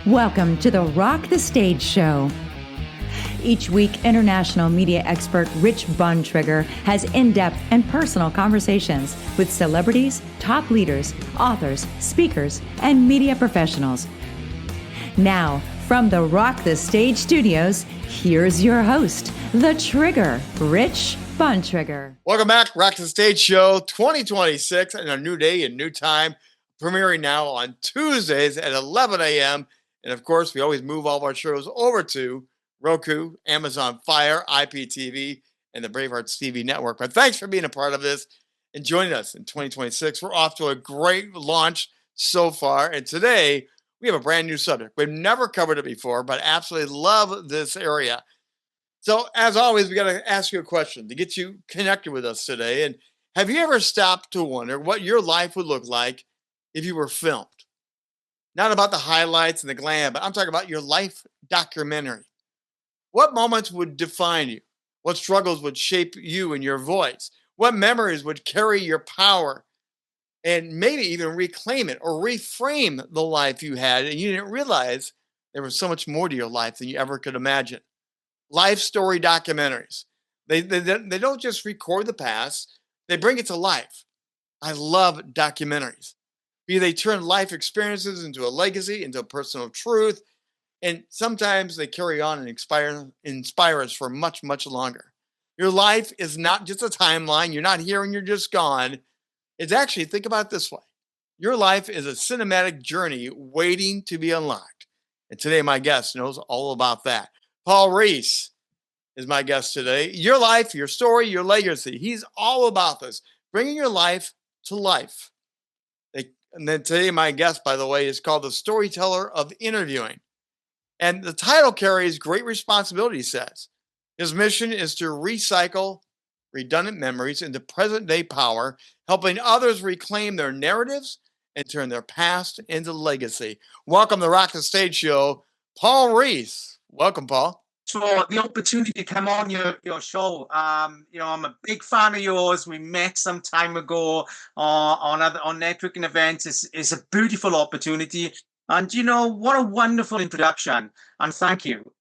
Welcome to the Rock the Stage Show. Each week, international media expert Rich Bontrager has in-depth and personal conversations with celebrities, top leaders, authors, speakers, and media professionals. Now, from the Rock the Stage studios, here's your host, the Trigger, Rich Bontrager. Welcome back, Rock the Stage Show 2026, and a new day and new time, premiering now on Tuesdays at 11 a.m. And of course, we always move all of our shows over to Roku, Amazon Fire, IPTV, and the Bravehearts TV network. But thanks for being a part of this and joining us in 2026. We're off to a great launch so far. And today, we have a brand new subject. We've never covered it before, but absolutely love this area. So, as always, we got to ask you a question to get you connected with us today. And have you ever stopped to wonder what your life would look like if you were filmed? Not about the highlights and the glam, but I'm talking about your life documentary. What moments would define you? What struggles would shape you and your voice? What memories would carry your power and maybe even reclaim it or reframe the life you had and you didn't realize there was so much more to your life than you ever could imagine? Life story documentaries. They don't just record the past, they bring it to life. I love documentaries. They turn life experiences into a legacy, into a personal truth, and sometimes they carry on and inspire us for much, much longer. Your life is not just a timeline. You're not here and you're just gone. It's actually, think about it this way. Your life is a cinematic journey waiting to be unlocked. And today, my guest knows all about that. Paul Rees is my guest today. Your life, your story, your legacy. He's all about this, bringing your life to life. And then today, my guest, by the way, is called the Storyteller of Interviewing. And the title carries great responsibility, he says. His mission is to recycle redundant memories into present-day power, helping others reclaim their narratives and turn their past into legacy. Welcome to the Rock the Stage Show, Paul Rees. Welcome, Paul. For the opportunity to come on your show. I'm a big fan of yours. We met some time ago on networking events. It's a beautiful opportunity. And, what a wonderful introduction. And thank you.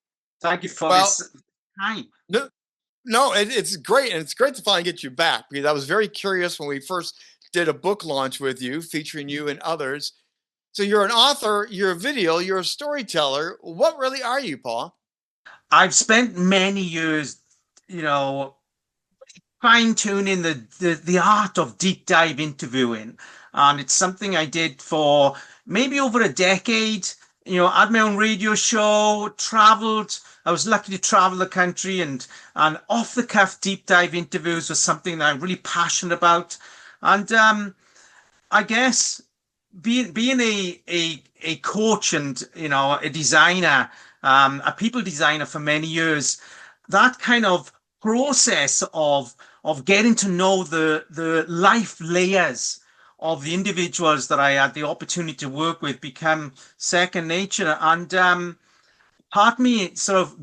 Thank you for this time. No, it's great. And it's great to finally get you back because I was very curious when we first did a book launch with you, featuring you and others. So you're an author, you're a video, you're a storyteller. What really are you, Paul?'ve spent many years, fine-tuning the art of deep dive interviewing. And it's something I did for maybe over a decade. I had my own radio show, traveled. I was lucky to travel the country, and off-the-cuff deep dive interviews was something that I'm really passionate about. And I guess being a coach and, a designer, a people designer for many years, that kind of process of getting to know the life layers of the individuals that I had the opportunity to work with become second nature. And part of me sort of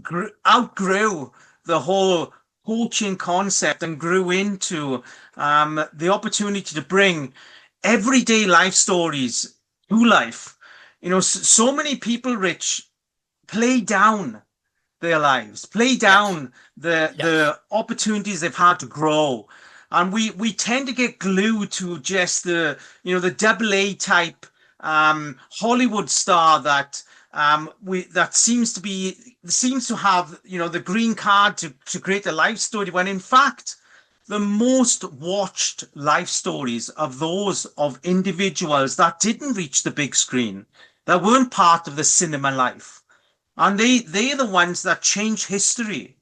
outgrew the whole coaching concept and grew into the opportunity to bring everyday life stories to life. So many people, Rich, play down their lives, play down the opportunities they've had to grow. And we tend to get glued to just the AA type Hollywood star that seems to have the green card to create a life story, when in fact the most watched life stories of those of individuals that didn't reach the big screen, that weren't part of the cinema life. And they're the ones that change history.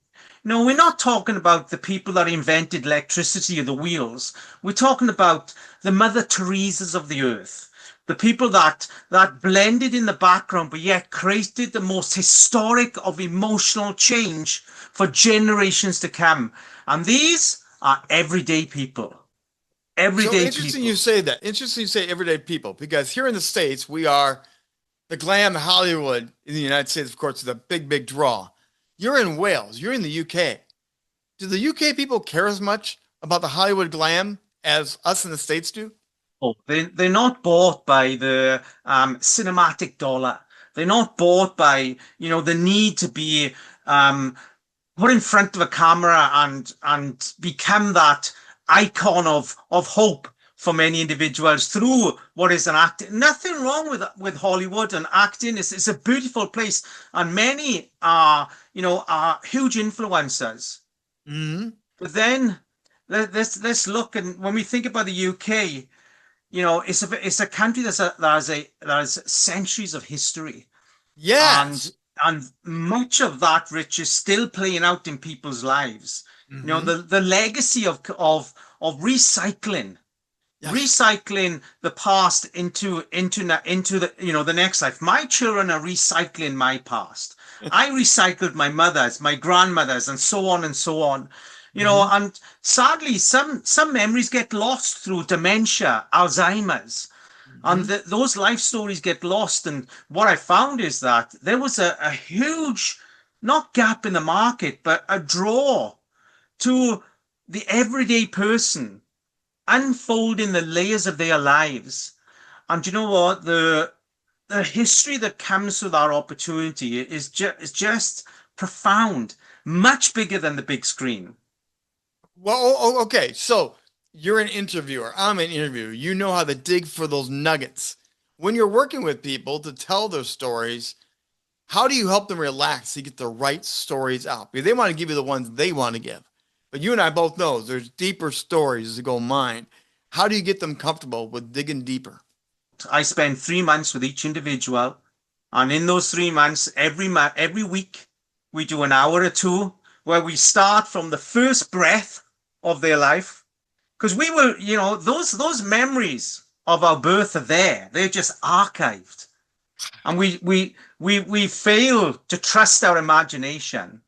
No, we're not talking about the people that invented electricity or the wheels. We're talking about the Mother Teresas of the earth, the people that blended in the background, but yet created the most historic of emotional change for generations to come. And these are everyday people. Interesting you say that. Interesting you say everyday people, because here in the States, we are the glam Hollywood in the United States, of course, is a big, big draw. You're in Wales. You're in the UK. Do the UK people care as much about the Hollywood glam as us in the States do? Oh, they're not bought by the cinematic dollar. They're not bought by, the need to be put in front of a camera and become that icon of hope for many individuals through what is an act. Nothing wrong with Hollywood and acting. It's a beautiful place, and many are huge influencers. Mm-hmm. But then let's look, and when we think about the UK, it's a country that has centuries of history, Yes. and much of that, Rich, is still playing out in people's lives. Mm-hmm. The legacy of recycling. Yes. Recycling the past into the the next life. My children are recycling my past. I recycled my mother's, my grandmother's, and so on and so on. And sadly, some memories get lost through dementia, Alzheimer's, and those life stories get lost. And what I found is that there was a huge, not gap in the market, but a draw to the everyday person unfolding the layers of their lives. And you know what? The history that comes with our opportunity is just profound, much bigger than the big screen. Well, okay. So you're an interviewer. I'm an interviewer. You know how to dig for those nuggets. When you're working with people to tell their stories, how do you help them relax to get the right stories out? Because they want to give you the ones they want to give. But you and I both know there's deeper stories to go mine. How do you get them comfortable with digging deeper? I spend 3 months with each individual. And in those 3 months, every week, we do an hour or two where we start from the first breath of their life. Because we will, those memories of our birth are there. They're just archived. And we fail to trust our imagination.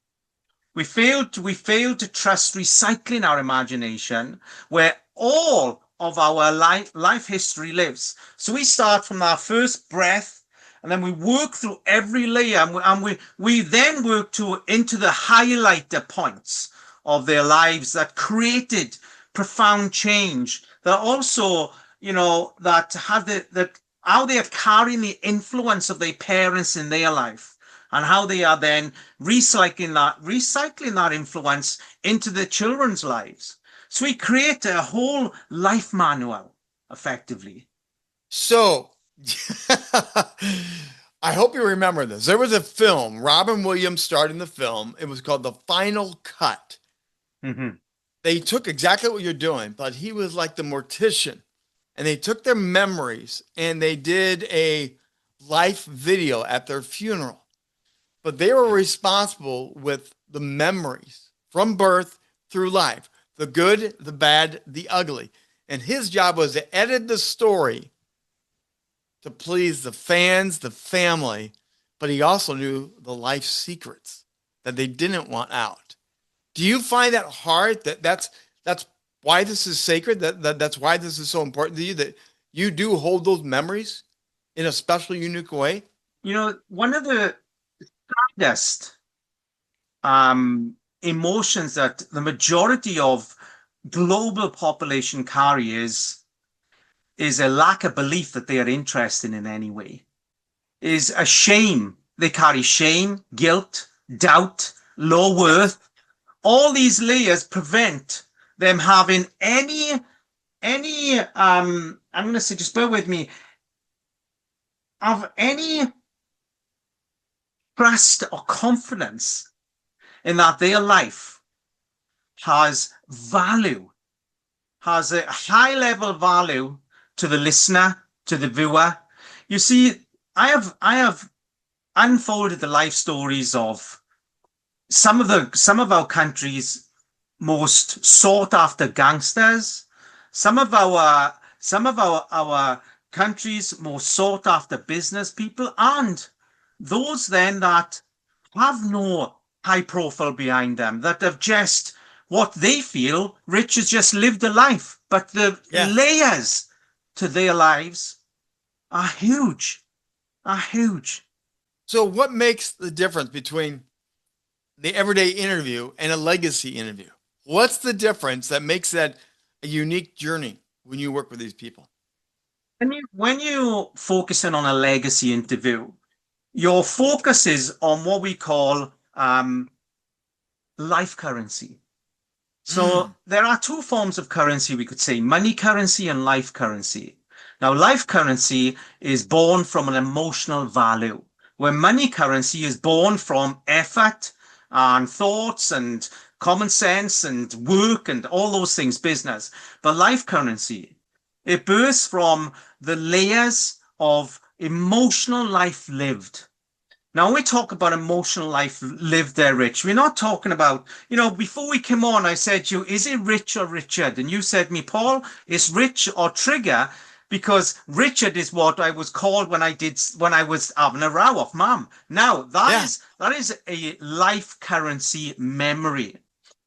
We fail to trust recycling our imagination, where all of our life history lives. So we start from our first breath, and then we work through every layer, and we then work into the highlighter points of their lives that created profound change. That also, that have how they are carrying the influence of their parents in their life, and how they are then recycling that influence into their children's lives. So we create a whole life manual, effectively. So I hope you remember this. There was a film, Robin Williams starred in the film. It was called The Final Cut. Mm-hmm. They took exactly what you're doing, but he was like the mortician. And they took their memories and they did a life video at their funeral. But they were responsible with the memories from birth through life, the good, the bad, the ugly. And his job was to edit the story to please the fans, the family, but he also knew the life secrets that they didn't want out. Do you find that hard? That's why this is sacred? That's why this is so important to you, that you do hold those memories in a special, unique way? One of the saddest emotions that the majority of global population carry is a lack of belief that they are interested in any way, is a shame. They carry shame, guilt, doubt, low worth. All these layers prevent them having any I'm going to say, just bear with me, of any trust or confidence in that their life has value, has a high level value to the listener, to the viewer. You see, I have unfolded the life stories of some of our country's most sought after gangsters, some of our country's most sought after business people, and those then that have no high profile behind them, that have just what they feel Rich has just lived a life, but the layers to their lives are huge. So what makes the difference between the everyday interview and a legacy interview? What's the difference that makes that a unique journey when you work with these people? When you focus in on a legacy interview, your focus is on what we call life currency. So there are two forms of currency, we could say, money currency and life currency. Now, life currency is born from an emotional value, where money currency is born from effort and thoughts and common sense and work and all those things, business. But life currency, it bursts from the layers of emotional life lived. Now, when we talk about emotional life lived there, Rich, we're not talking about, before we came on, I said to you, is it Rich or Richard? And you said me, Paul, it's Rich or Trigger, because Richard is what I was called when I was having a row off Mum. Now, that is a life currency memory.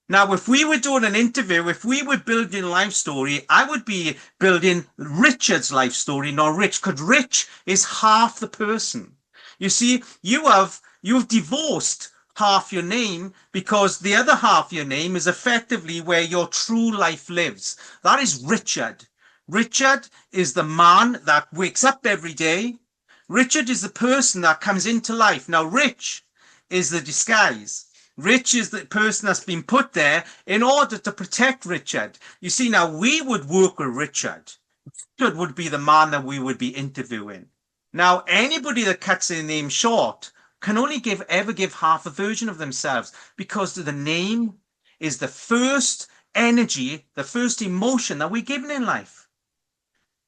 Now, if we were doing an interview, if we were building a life story, I would be building Richard's life story, not Rich, because Rich is half the person. You see, you've divorced half your name because the other half of your name is effectively where your true life lives. That is Richard. Richard is the man that wakes up every day. Richard is the person that comes into life. Now, Rich is the disguise. Rich is the person that's been put there in order to protect Richard. You see, now we would work with Richard. Richard would be the man that we would be interviewing. Now, anybody that cuts their name short can only ever give half a version of themselves, because the name is the first energy, the first emotion that we're given in life.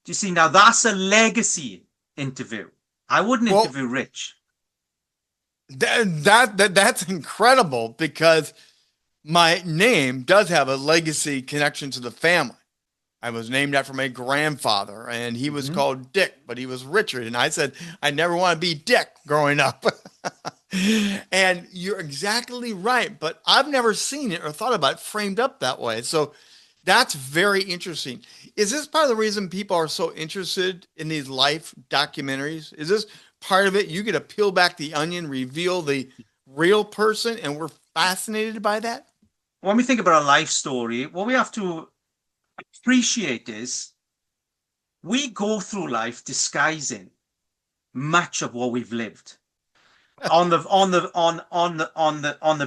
Do you see? Now, that's a legacy interview. I wouldn't interview Rich. That's incredible, because my name does have a legacy connection to the family. I was named after my grandfather, and he was called Dick, but he was Richard. And I said, I never want to be Dick growing up. And you're exactly right, but I've never seen it or thought about it framed up that way. So that's very interesting. Is this part of the reason people are so interested in these life documentaries? Is this part of it? You get to peel back the onion, reveal the real person, and we're fascinated by that? When we think about a life story, what we have to appreciate is we go through life disguising much of what we've lived on the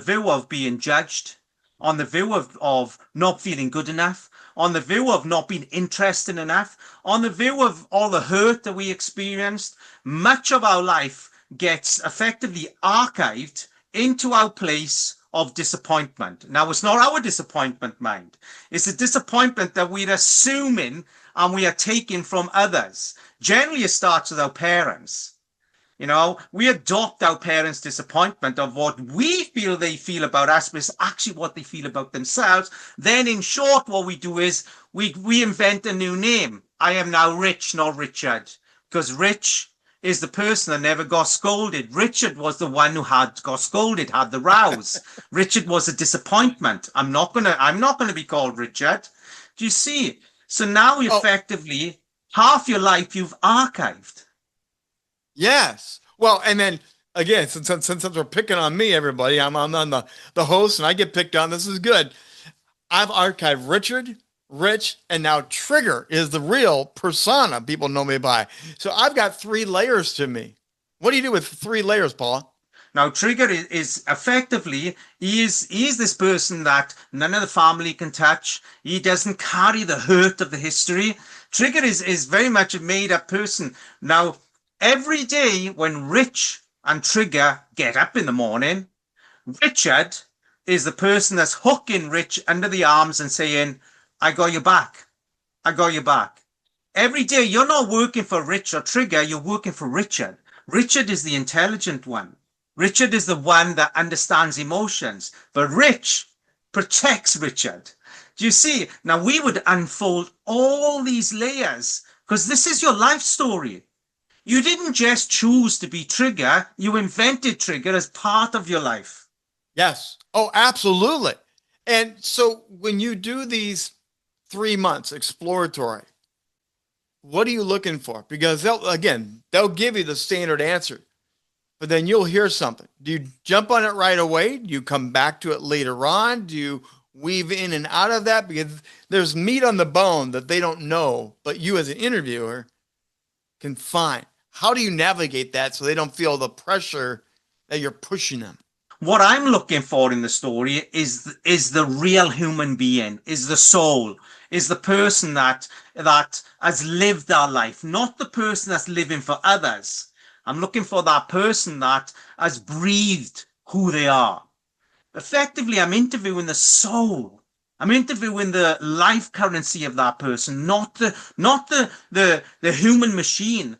view of being judged, on the view of not feeling good enough, on the view of not being interesting enough, on the view of all the hurt that we experienced. Much of our life gets effectively archived into our place of disappointment. Now, it's not our disappointment, mind. It's a disappointment that we're assuming and we are taking from others. Generally, it starts with our parents. We adopt our parents' disappointment of what we feel they feel about us, but it's actually what they feel about themselves. Then, in short, what we do is we invent a new name. I am now Rich, not Richard, because Rich is the person that never got scolded. Richard was the one who got scolded, had the rows. Richard was a disappointment. I'm not gonna be called Richard. Do you see? So now effectively half your life you've archived. Yes. Well, and then again, since we're picking on me, everybody, I'm on the host and I get picked on. This is good. I've archived Richard, Rich, and now Trigger is the real persona people know me by. So I've got 3 layers to me. What do you do with 3 layers, Paul? Now, Trigger is effectively, he is this person that none of the family can touch. He doesn't carry the hurt of the history. Trigger is very much a made-up person. Now, every day when Rich and Trigger get up in the morning, Richard is the person that's hooking Rich under the arms and saying, I got your back. I got your back. Every day, you're not working for Rich or Trigger, you're working for Richard. Richard is the intelligent one. Richard is the one that understands emotions. But Rich protects Richard. Do you see? Now, we would unfold all these layers because this is your life story. You didn't just choose to be Trigger. You invented Trigger as part of your life. Yes. Oh, absolutely. And so when you do these 3 months exploratory, what are you looking for? Because they'll give you the standard answer, but then you'll hear something. Do you jump on it right away? Do you come back to it later on? Do you weave in and out of that? Because there's meat on the bone that they don't know, but you as an interviewer can find. How do you navigate that so they don't feel the pressure that you're pushing them? What I'm looking for in the story is the real human being, is the soul, is the person that has lived our life, not the person that's living for others. I'm looking for that person that has breathed who they are. Effectively, I'm interviewing the soul. I'm interviewing the life currency of that person, not the human machine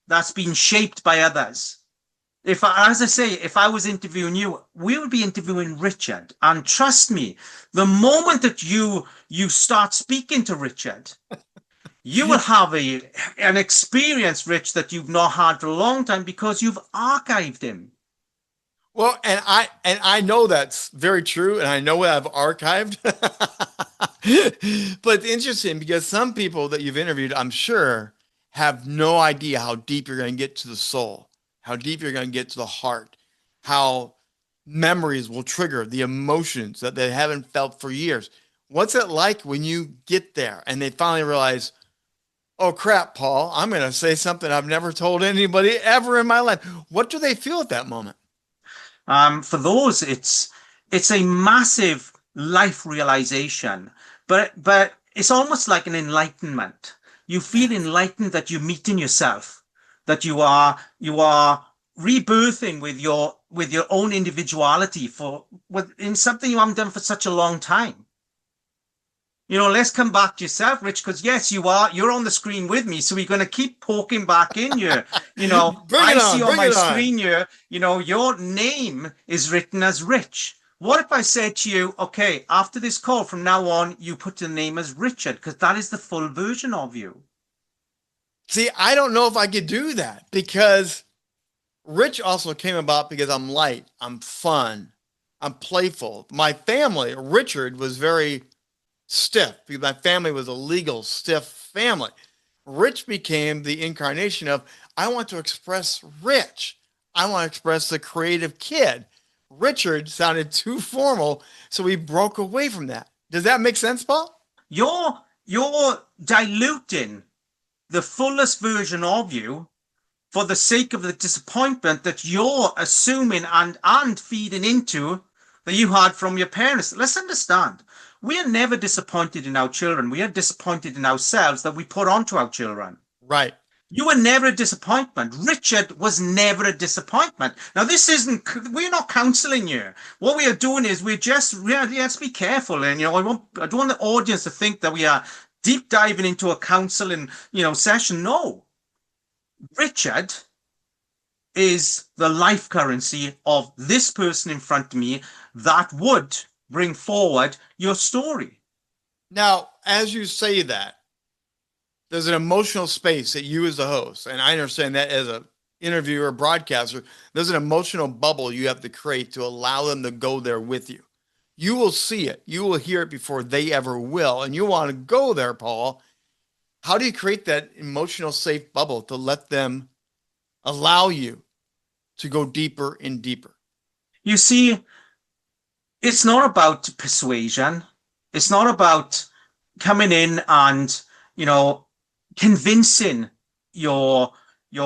that's been shaped by others. As I say, if I was interviewing you, we would be interviewing Richard. And trust me, the moment that you start speaking to Richard, you will have an experience, Rich, that you've not had for a long time because you've archived him. Well, and I know that's very true, and I know what I've archived. But it's interesting because some people that you've interviewed, I'm sure, have no idea how deep you're going to get to the soul, how deep you're going to get to the heart, how memories will trigger the emotions that they haven't felt for years. What's it like when you get there and they finally realize, oh crap, Paul, I'm going to say something I've never told anybody ever in my life? What do they feel at that moment? For those, it's a massive life realization, but it's almost like an enlightenment. You feel enlightened that you're meeting yourself, that you are rebirthing with your own individuality in something you haven't done for such a long time. Let's come back to yourself, Rich, because yes, you're on the screen with me, so we're going to keep poking back in here. I see on my screen here, your name is written as Rich. What if I said to you, okay, after this call, from now on, you put the name as Richard, because that is the full version of you. See, I don't know if I could do that because Rich also came about because I'm light, I'm fun, I'm playful. My family, Richard, was very stiff because my family was a legal, stiff family. Rich became the incarnation of, I want to express Rich. I want to express the creative kid. Richard sounded too formal, so we broke away from that. Does that make sense, Paul? You're diluting the fullest version of you for the sake of the disappointment that you're assuming and feeding into that you had from your parents. Let's understand, we are never disappointed in our children. We are disappointed in ourselves that we put onto our children. Right. You were never a disappointment. Richard was never a disappointment. Now, we're not counseling you. What we are doing is let's be careful. And, I don't want the audience to think that we are deep diving into a counseling, session. No. Richard is the life currency of this person in front of me that would bring forward your story. Now, as you say that, there's an emotional space that you as the host, and I understand that as an interviewer, broadcaster, there's an emotional bubble you have to create to allow them to go there with you. You will see it. You will hear it before they ever will. And you want to go there, Paul. How do you create that emotional safe bubble to let them allow you to go deeper and deeper? You see, it's not about persuasion. It's not about coming in and, convincing your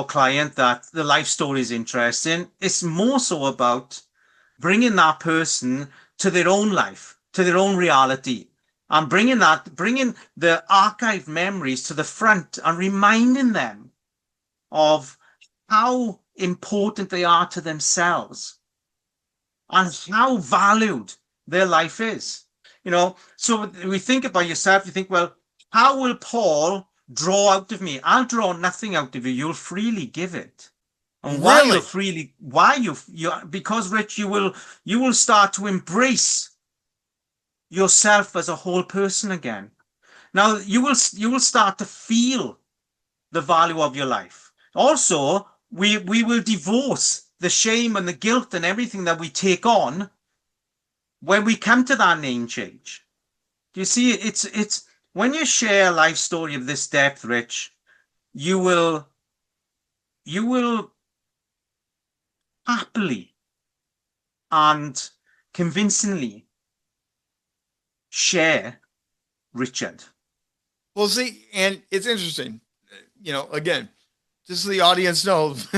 client that the life story is interesting. It's more so about bringing that person to their own life, to their own reality, and bringing the archived memories to the front and reminding them of how important they are to themselves and how valued their life is. So we think about yourself, you think, well, how will Paul draw out of me? I'll draw nothing out of you. You'll freely give it. And why Really? you'll freely, why you because Rich, you will start to embrace yourself as a whole person again. Now you will start to feel the value of your life. Also, we will divorce the shame and the guilt and everything that we take on when we come to that name change. Do you see? It's when you share a life story of this depth, Rich, you will happily and convincingly share Richard. Well, see, and it's interesting, again, just so the audience knows,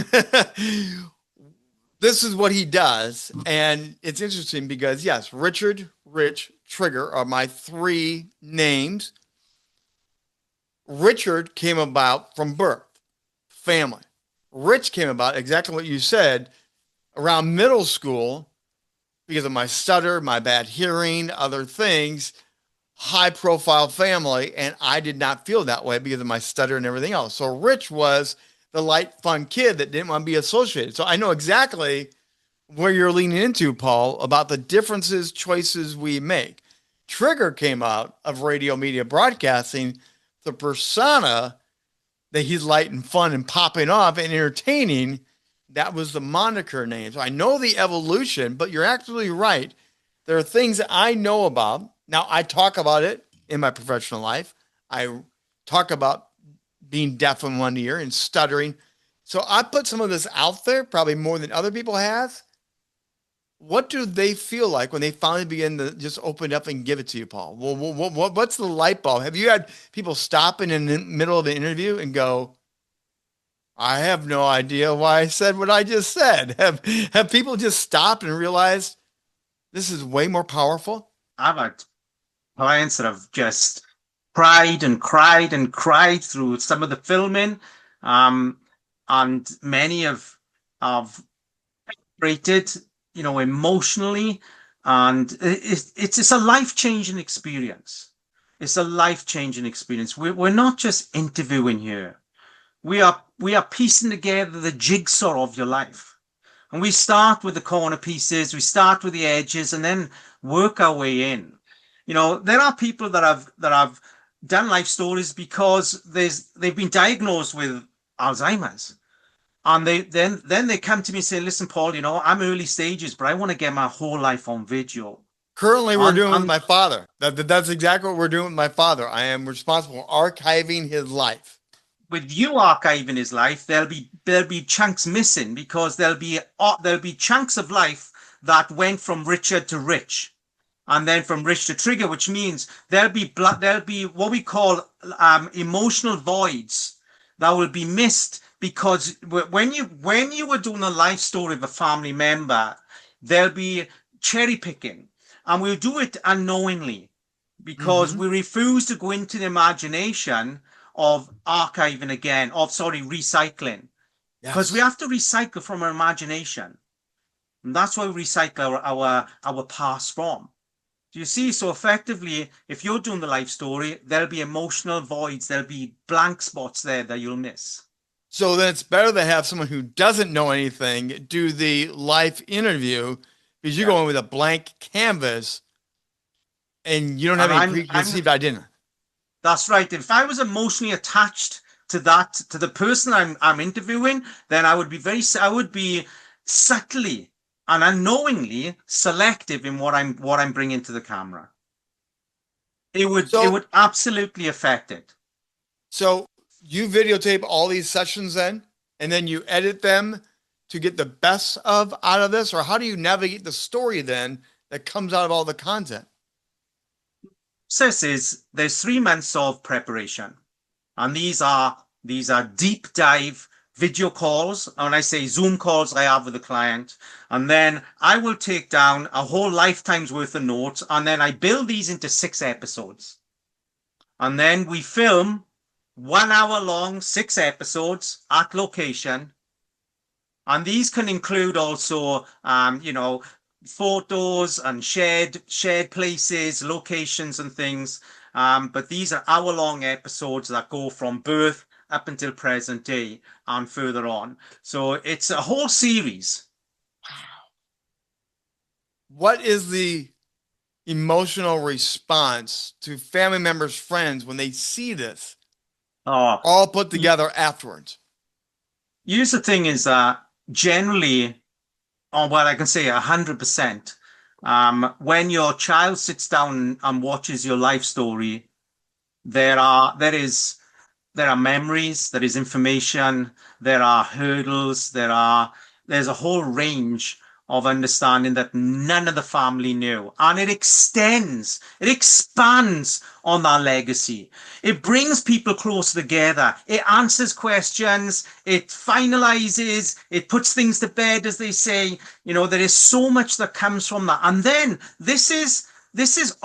this is what he does. And it's interesting because, yes, Richard, Rich, Trigger are my three names. Richard came about from birth, family. Rich came about exactly what you said around middle school because of my stutter, my bad hearing, other things, high profile family. And I did not feel that way because of my stutter and everything else. So Rich was the light, fun kid that didn't want to be associated. So I know exactly where you're leaning into, Paul, about the differences, choices we make. Trigger came out of radio media broadcasting, the persona that he's light and fun and popping off and entertaining. That was the moniker name. So I know the evolution, but you're absolutely right. There are things that I know about. Now, I talk about it in my professional life. I talk about being deaf in one ear and stuttering. So I put some of this out there, probably more than other people have. What do they feel like when they finally begin to just open up and give it to you, Paul? Well, what's the light bulb? Have you had people stop in the middle of an interview and go, I have no idea why I said what I just said? Have people just stopped and realized this is way more powerful? I've had clients that have just cried and cried and cried through some of the filming, and many have rated, emotionally, and it's a life-changing experience. It's a life-changing experience. We're not just interviewing here. We are piecing together the jigsaw of your life. And we start with the corner pieces, we start with the edges, and then work our way in. There are people that have done life stories because they've been diagnosed with Alzheimer's. And then they come to me and say, listen, Paul, I'm early stages, but I want to get my whole life on video. Currently, we're doing with my father. That's exactly what we're doing with my father. I am responsible for archiving his life. With you archiving his life, there'll be chunks missing because there'll be chunks of life that went from Richard to Rich, and then from Rich to Trigger, which means there'll be what we call emotional voids that will be missed. Because when you were doing a life story of a family member, there'll be cherry picking, and we'll do it unknowingly because we refuse to go into the imagination of archiving again, recycling. Because we have to recycle from our imagination, and that's why we recycle our past from. Do you see? So effectively, if you're doing the life story, there'll be emotional voids, there'll be blank spots there that you'll miss. So then it's better to have someone who doesn't know anything do the live interview because you're going with a blank canvas and you don't have any preconceived idea. That's right. If I was emotionally attached to the person I'm interviewing, then I would be subtly and unknowingly selective in what I'm bringing to the camera. It would absolutely affect it. So you videotape all these sessions then, and then you edit them to get the best out of this? Or how do you navigate the story then that comes out of all the content? Process is there's 3 months of preparation, and these are deep dive video calls. And when I say Zoom calls I have with the client, and then I will take down a whole lifetime's worth of notes, and then I build these into 6 episodes, and then we film 1 hour long, 6 episodes at location. And these can include also, photos and shared places, locations and things. But these are hour-long episodes that go from birth up until present day and further on. So it's a whole series. What is the emotional response to family members, friends when they see this? All put together afterwards? Here's the thing is generally, I can say 100%, when your child sits down and watches your life story, there are memories, there is information, there are hurdles, there's a whole range of understanding that none of the family knew. And it expands on that legacy. It brings people closer together. It answers questions. It finalizes. It puts things to bed, as they say. You know, there is so much that comes from that. And then this is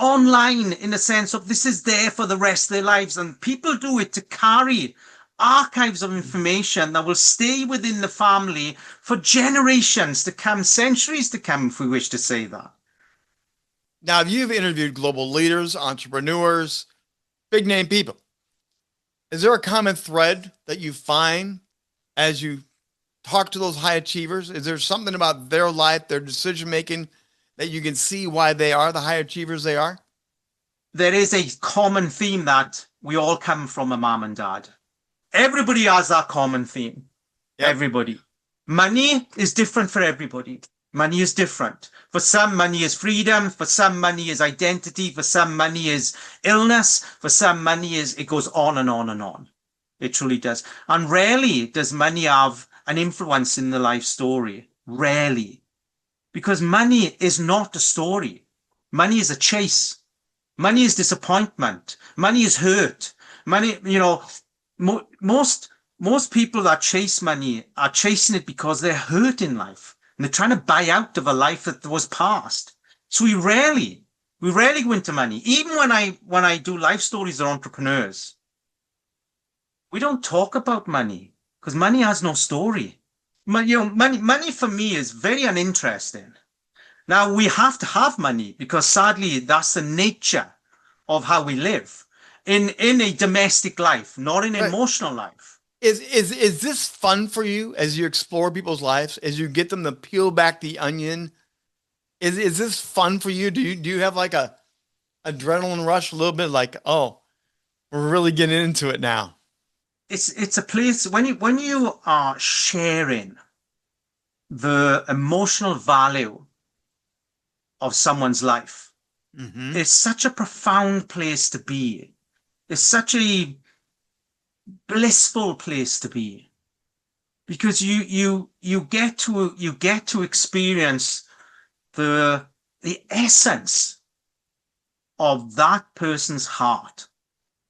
online in the sense of this is there for the rest of their lives. And people do it to carry archives of information that will stay within the family for generations to come, centuries to come, if we wish to say that. Now, you've interviewed global leaders, entrepreneurs, big name people. Is there a common thread that you find as you talk to those high achievers? Is there something about their life, their decision making, that you can see why they are the high achievers they are? There is a common theme that we all come from a mom and dad. Everybody has that common theme. Yep. Everybody. Money is different for everybody. Money is different. For some, money is freedom. For some, money is identity. For some, money is illness. For some, money is, it goes on and on and on. It truly does. And rarely does money have an influence in the life story. Rarely. Because money is not a story. Money is a chase. Money is disappointment. Money is hurt. Money, you know, most people that chase money are chasing it because they're hurt in life and they're trying to buy out of a life that was past. So we rarely go into money. Even when I do life stories of entrepreneurs, we don't talk about money because money has no story. Money for me is very uninteresting. Now we have to have money because sadly that's the nature of how we live. In a domestic life, not in an emotional life. Is this fun for you as you explore people's lives, as you get them to peel back the onion? Is this fun for you? Do you have like a adrenaline rush a little bit, like, oh, we're really getting into it now? It's a place when you are sharing the emotional value of someone's life. Mm-hmm. It's such a profound place to be. It's such a blissful place to be because you get to experience the essence of that person's heart,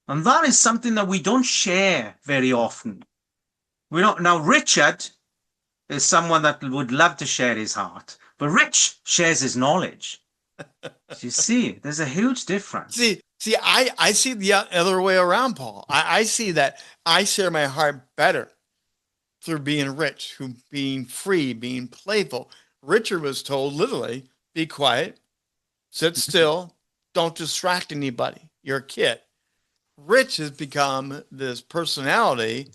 and that is something that we don't share very often. We don't. Now, Richard is someone that would love to share his heart, but Rich shares his knowledge. You see, there's a huge difference. See, I see the other way around, Paul. I see that I share my heart better through being rich, being free, being playful. Richard was told literally, be quiet, sit still, don't distract anybody. You're a kid. Rich has become this personality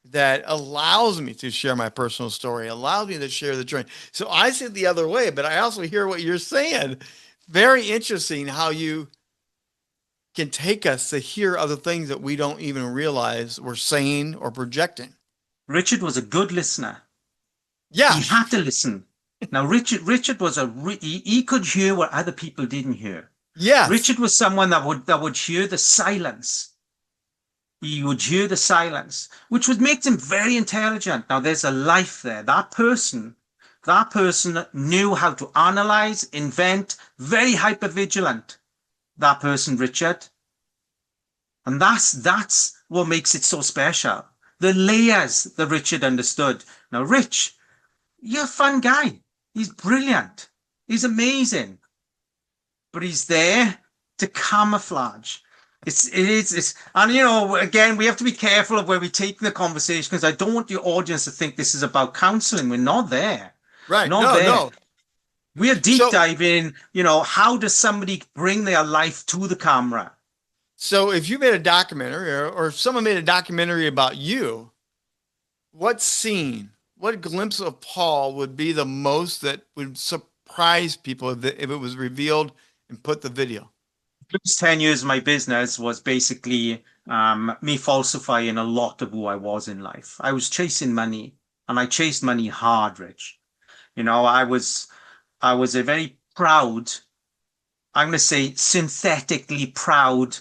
that allows me to share my personal story, allows me to share the journey. So I see it the other way, but I also hear what you're saying. Very interesting how you can take us to hear other things that we don't even realize we're saying or projecting. Richard was a good listener. Yeah. He had to listen. Now, Richard was he could hear what other people didn't hear. Yeah. Richard was someone that would hear the silence. He would hear the silence, which would make him very intelligent. Now, there's a life there. That person knew how to analyze, invent, very hypervigilant. That person, Richard. And that's what makes it so special. The layers that Richard understood. Now, Rich, you're a fun guy. He's brilliant. He's amazing. But he's there to camouflage. And you know, again, we have to be careful of where we take the conversation because I don't want your audience to think this is about counseling. We're not there. Right. No. We are deep diving, you know, how does somebody bring their life to the camera? So if you made a documentary or if someone made a documentary about you, what scene, what glimpse of Paul would be the most that would surprise people if it was revealed and put the video? The first 10 years of my business was basically me falsifying a lot of who I was in life. I was chasing money, and I chased money hard, Rich. You know, I was a very proud, I'm going to say synthetically proud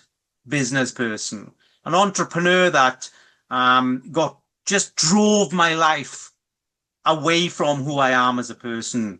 business person, an entrepreneur that just drove my life away from who I am as a person.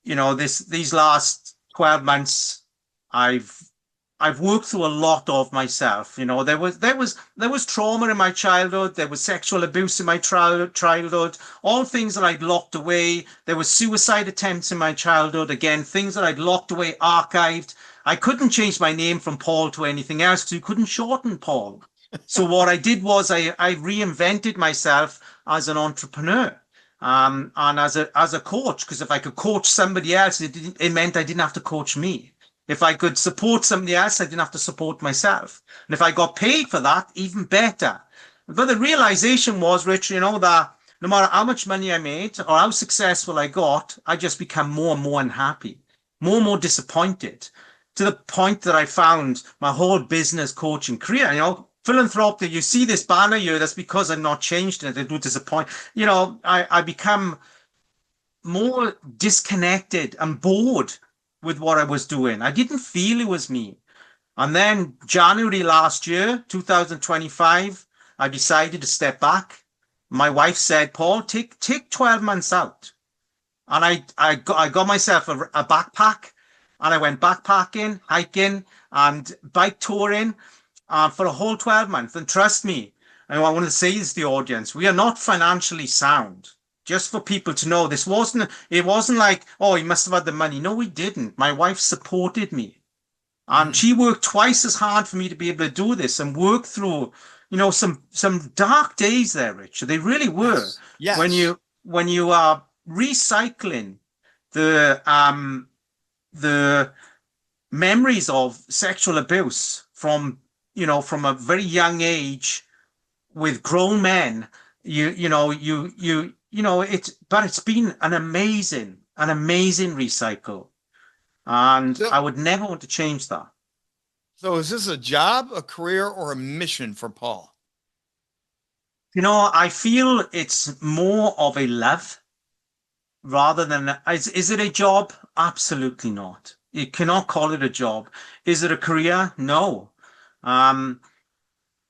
These last 12 months, I've worked through a lot of myself. There was trauma in my childhood. There was sexual abuse in my childhood. All things that I'd locked away. There was suicide attempts in my childhood. Again, things that I'd locked away, archived. I couldn't change my name from Paul to anything else because you couldn't shorten Paul. So what I did was I reinvented myself as an entrepreneur. And as a coach, because if I could coach somebody else, it meant I didn't have to coach me. If I could support somebody else, I didn't have to support myself. And if I got paid for that, even better. But the realization was, Rich, that no matter how much money I made or how successful I got, I just become more and more unhappy, more and more disappointed, to the point that I found my whole business coaching career, philanthropy, you see this banner here, that's because I'm not changed and I do disappoint. I become more disconnected and bored with what I was doing. I didn't feel it was me. And then January last year, 2025, I decided to step back. My wife said, Paul, take 12 months out. And I got myself a backpack, and I went backpacking, hiking, and bike touring for a whole 12 months. And trust me, and I want to say this to the audience, we are not financially sound. Just for people to know, it wasn't like, oh, he must have had the money. No, we didn't. My wife supported me. And she worked twice as hard for me to be able to do this and work through, some dark days there, Rich. They really were. Yes. When you are recycling the memories of sexual abuse from a very young age with grown men, it's been an amazing recycle. And I would never want to change that. So is this a job, a career, or a mission for Paul? I feel it's more of a love rather than, is it a job? Absolutely not. You cannot call it a job. Is it a career? No.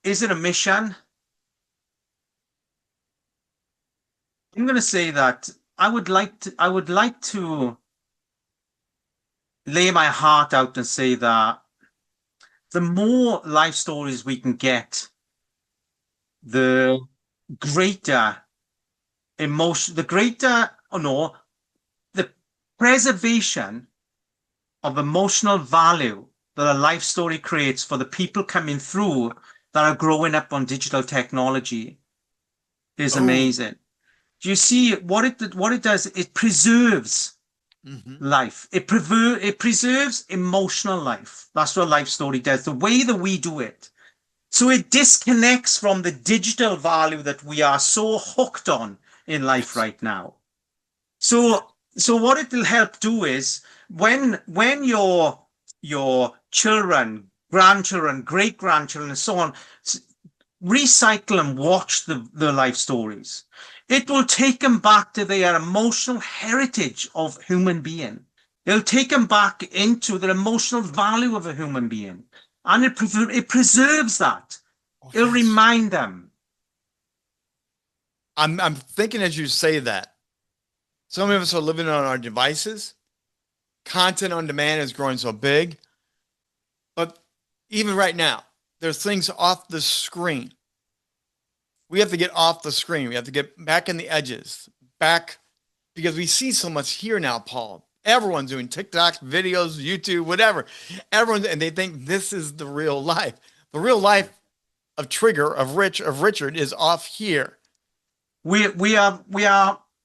Is it a mission? I'm going to say that I would like to lay my heart out and say that the more life stories we can get, the greater emotion, the preservation of emotional value that a life story creates for the people coming through that are growing up on digital technology is amazing. Do you see what it does? It preserves life. It preserves emotional life. That's what a life story does, the way that we do it. So it disconnects from the digital value that we are so hooked on in life right now. So what it will help do is when your children, grandchildren, great-grandchildren, and so on, recycle and watch the life stories, it will take them back to their emotional heritage of human being. It'll take them back into the emotional value of a human being. And it preserves that. It'll remind them. I'm thinking as you say that, some of us are living on our devices. Content on demand is growing so big. But even right now, there's things off the screen. We have to get off the screen. We have to get back in the edges, back, because we see so much here now, Paul. Everyone's doing TikToks, videos, YouTube, whatever. And they think this is the real life. The real life of Trigger, of Richard is off here. We are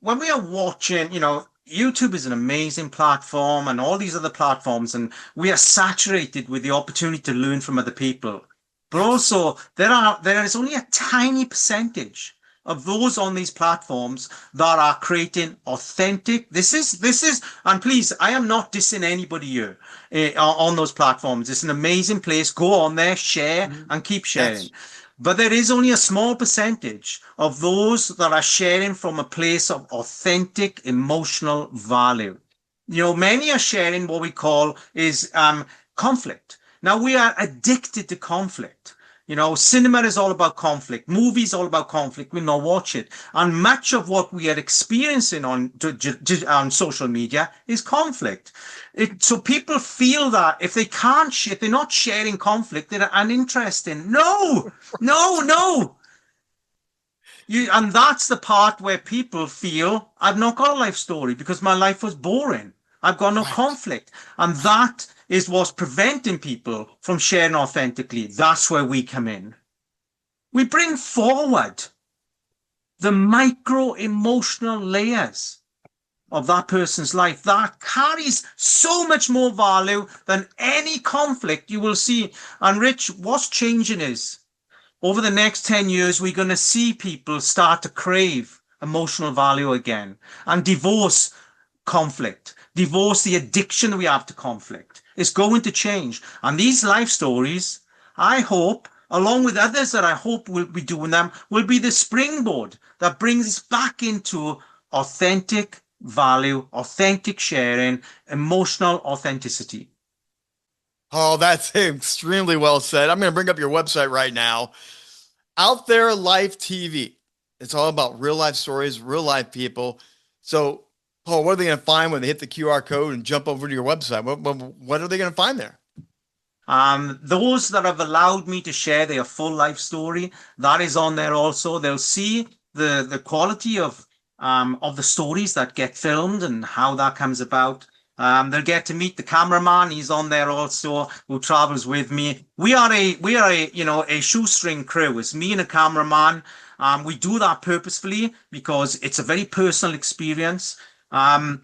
when we are watching, YouTube is an amazing platform and all these other platforms, and we are saturated with the opportunity to learn from other people. But also there is only a tiny percentage of those on these platforms that are creating authentic. This is, and please, I am not dissing anybody here on those platforms. It's an amazing place. Go on there, share, and keep sharing. Yes. But there is only a small percentage of those that are sharing from a place of authentic emotional value. Many are sharing what we call is conflict. Now, we are addicted to conflict. Cinema is all about conflict. Movies all about conflict. We'll not watch it. And much of what we are experiencing on social media is conflict. So people feel that if if they're not sharing conflict, they're uninteresting. No, no, no. And that's the part where people feel I've not got a life story because my life was boring. I've got no conflict. And that is what's preventing people from sharing authentically. That's where we come in. We bring forward the micro emotional layers of that person's life that carries so much more value than any conflict you will see. And Rich, what's changing is over the next 10 years, we're going to see people start to crave emotional value again and divorce conflict, divorce the addiction we have to conflict. It's going to change. And these life stories, I hope, along with others that I hope will be doing them, will be the springboard that brings us back into authentic value, authentic sharing, emotional authenticity. Oh, that's extremely well said. I'm going to bring up your website right now. Out There Life TV. It's all about real life stories, real life people. So, Paul, what are they going to find when they hit the QR code and jump over to your website? What are they going to find there? Those that have allowed me to share their full life story, that is on there also. They'll see the quality of the stories that get filmed and how that comes about. They'll get to meet the cameraman. He's on there also, who travels with me. We are a shoestring crew. It's me and a cameraman. We do that purposefully because it's a very personal experience. And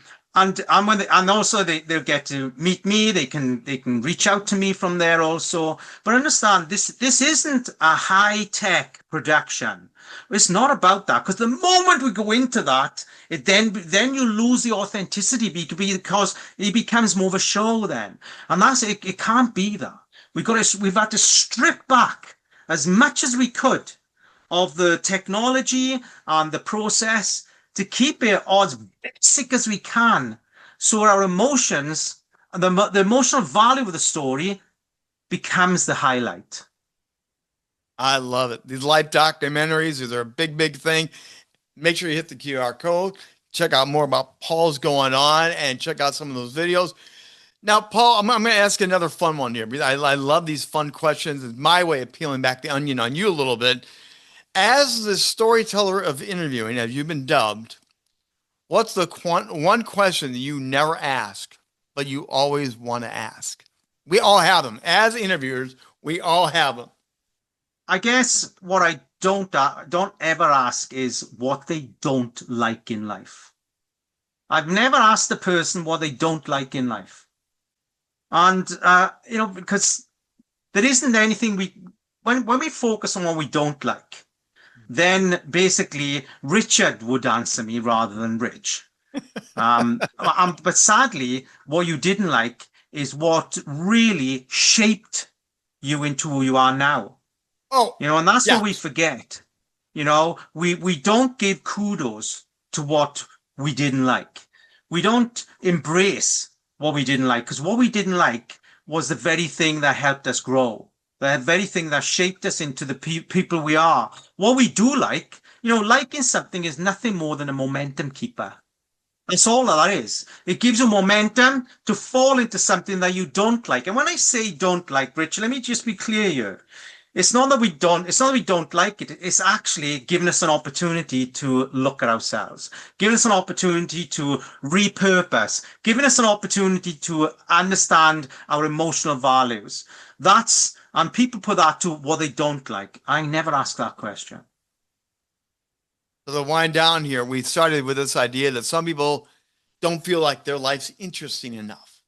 also they'll get to meet me. They can reach out to me from there also. But understand, this isn't a high tech production. It's not about that, because the moment we go into that, then you lose the authenticity because it becomes more of a show then, and that's it. It can't be that. We've had to strip back as much as we could of the technology and the process to keep it as basic as we can, so our emotions and the emotional value of the story becomes the highlight. I love it. These life documentaries are a big, big thing. Make sure you hit the QR code. Check out more about Paul's going on and check out some of those videos. Now, Paul, I'm going to ask another fun one here. I love these fun questions. It's my way of peeling back the onion on you a little bit. As the storyteller of interviewing, as you've been dubbed, what's the one question that you never ask, but you always want to ask? We all have them. As interviewers, we all have them. I guess what I don't ever ask is what they don't like in life. I've never asked the person what they don't like in life. And, because there isn't anything when we focus on what we don't like, then basically Richard would answer me rather than Rich. But sadly, what you didn't like is what really shaped you into who you are now. Oh, and that's what we forget. We don't give kudos to what we didn't like. We don't embrace what we didn't like, because what we didn't like was the very thing that helped us grow, the very thing that shaped us into the people we are. What we do like, liking something is nothing more than a momentum keeper. That's all that is. It gives you momentum to fall into something that you don't like. And when I say don't like, Rich, let me just be clear here. It's not that we don't like it. It's actually giving us an opportunity to look at ourselves, giving us an opportunity to repurpose, giving us an opportunity to understand our emotional values. And people put that to what they don't like. I never ask that question. So to wind down here, we started with this idea that some people don't feel like their life's interesting enough.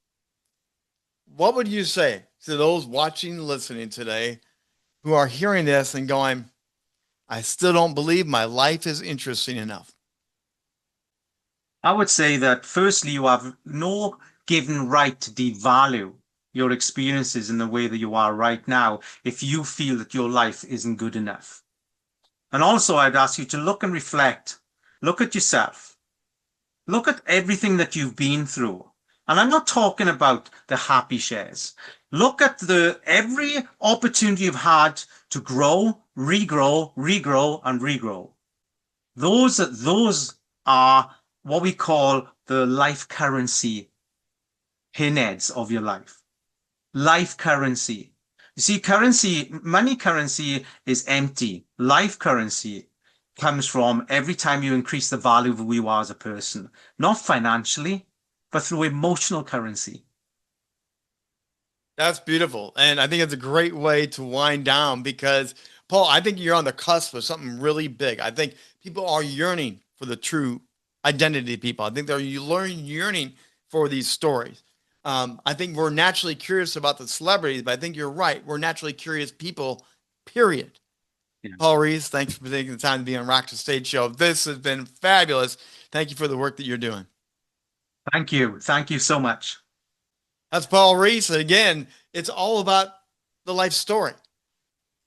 What would you say to those watching, listening today, who are hearing this and going, I still don't believe my life is interesting enough? I would say that firstly, you have no given right to devalue your experiences in the way that you are right now if you feel that your life isn't good enough. And also, I'd ask you to look and reflect. Look at yourself. Look at everything that you've been through. And I'm not talking about the happy shares. Look at every opportunity you've had to grow, regrow, and regrow. Those are what we call the life currency pinheads of your life. Life currency. You see, money currency is empty. Life currency comes from every time you increase the value of who you are as a person, not financially, but through emotional currency. That's beautiful. And I think it's a great way to wind down because, Paul, I think you're on the cusp of something really big. I think people are yearning for the true identity of people. I think they're yearning for these stories. I think we're naturally curious about the celebrities, but I think you're right. We're naturally curious people, period. Yeah. Paul Rees, thanks for taking the time to be on Rock the Stage Show. This has been fabulous. Thank you for the work that you're doing. Thank you. Thank you so much. That's Paul Rees. Again, it's all about the life story.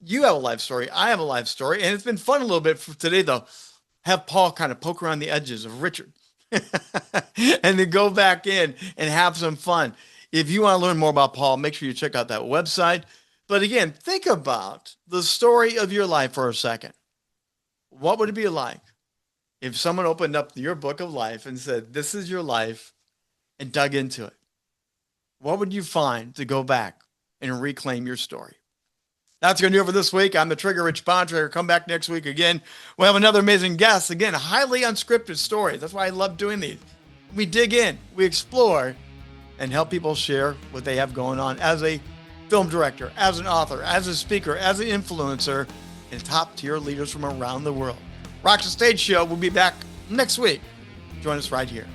You have a life story. I have a life story. And it's been fun a little bit for today, though. Have Paul kind of poke around the edges of Richard and then go back in and have some fun. If you want to learn more about Paul, make sure you check out that website. But again, think about the story of your life for a second. What would it be like if someone opened up your book of life and said, this is your life, and dug into it? What would you find to go back and reclaim your story? That's going to do it for this week. I'm the Trigger, Rich Bontrager. Come back next week again. We'll have another amazing guest. Again, highly unscripted stories. That's why I love doing these. We dig in, we explore, and help people share what they have going on as a film director, as an author, as a speaker, as an influencer, and top-tier leaders from around the world. Rock the Stage Show will be back next week. Join us right here.